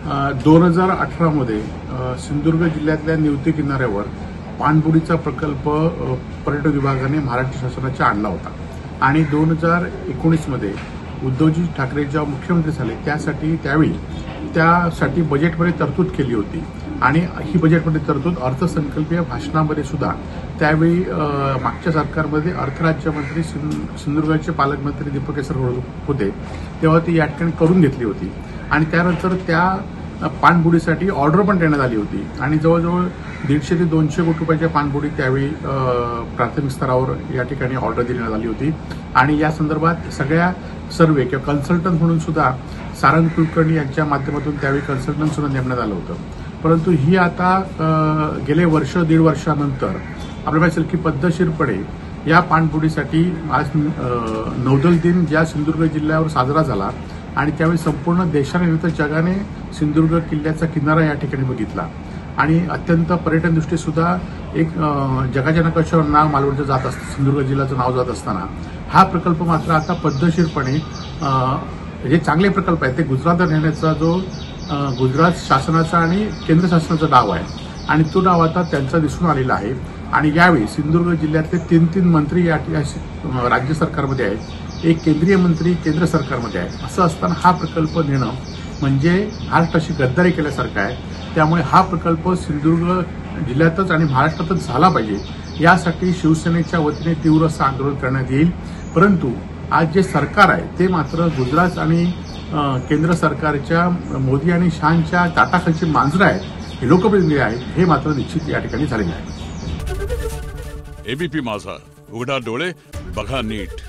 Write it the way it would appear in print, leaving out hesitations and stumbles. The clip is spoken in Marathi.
2018 मध्ये सिंधुदुर्ग जिल्ह्यातल्या निवती किनाऱ्यावर पाणबुडीचा प्रकल्प पर्यटन विभागाने महाराष्ट्र शासनाच्या आणला होता आणि 2019 मध्ये उद्धवजी ठाकरे जेव्हा मुख्यमंत्री झाले त्यासाठी बजेटमध्ये तरतूद केली होती आणि ही बजेटमध्ये तरतूद अर्थसंकल्पीय भाषणामध्ये सुद्धा त्यावेळी मागच्या सरकारमध्ये अर्थराज्यमंत्री सिंधुदुर्गचे पालकमंत्री दीपक केसर होते तेव्हा ती या ठिकाणी करून घेतली होती आणि त्यानंतर त्या पाणबुडीसाठी ऑर्डर पण देण्यात आली होती आणि जवळजवळ 150 ते 200 कोटी रुपयाच्या पाणबुडी त्यावेळी प्राथमिक स्तरावर या ठिकाणी ऑर्डर देण्यात आली होती आणि या संदर्भात सगळ्या सर्वे किंवा कन्सल्टंट म्हणून सुद्धा सारंग कुलकर्णी यांच्या माध्यमातून त्यावेळी कन्सल्टंट सुद्धा नेमण्यात आलं होतं। परंतु ही आता गेले दीड वर्षानंतर आपल्याला असेल की पद्धतशीरपणे या पाणबुडीसाठी आज नौदल दिन ज्या सिंधुदुर्ग जिल्ह्यावर साजरा झाला आणि त्यावेळी संपूर्ण देशाने नंतर जगाने सिंधुदुर्ग किल्ल्याचा किनारा या ठिकाणी बघितला आणि अत्यंत पर्यटन दृष्टी सुद्धा एक जगाच्या नकाशावर नाव मालवणचं जात असतं, सिंधुदुर्ग जिल्ह्याचं नाव जात असताना हा प्रकल्प मात्र आता पद्धतशीरपणे जे चांगले प्रकल्प आहेत ते गुजरातला नेण्याचा जो गुजरात शासनाचा आणि केंद्र शासनाचा डाव आहे आणि तो डाव आता त्यांचा दिसून आलेला आहे आणि यावेळी सिंधुदुर्ग जिल्ह्यातले 3 मंत्री या राज्य सरकारमध्ये आहेत, एक केंद्रीय मंत्री केंद्र सरकारमध्ये आहे। असं असताना हा प्रकल्प नेणं म्हणजे महाराष्ट्राशी गद्दारी केल्यासारखं आहे। त्यामुळे हा प्रकल्प सिंधुदुर्ग जिल्ह्यातच आणि महाराष्ट्रातच झाला पाहिजे यासाठी शिवसेनेच्या वतीने तीव्र असं आंदोलन करण्यात येईल। परंतु आज जे सरकार आहे ते मात्र गुजरात आणि केंद्र सरकारच्या मोदी आणि शहांच्या ताटाखालची मांजरं आहेत, हे लोकप्रतिनिधी आहेत, हे मात्र निश्चित या ठिकाणी झालेलं आहे। एबीपी माझा, उघडा डोळे बघा नीट।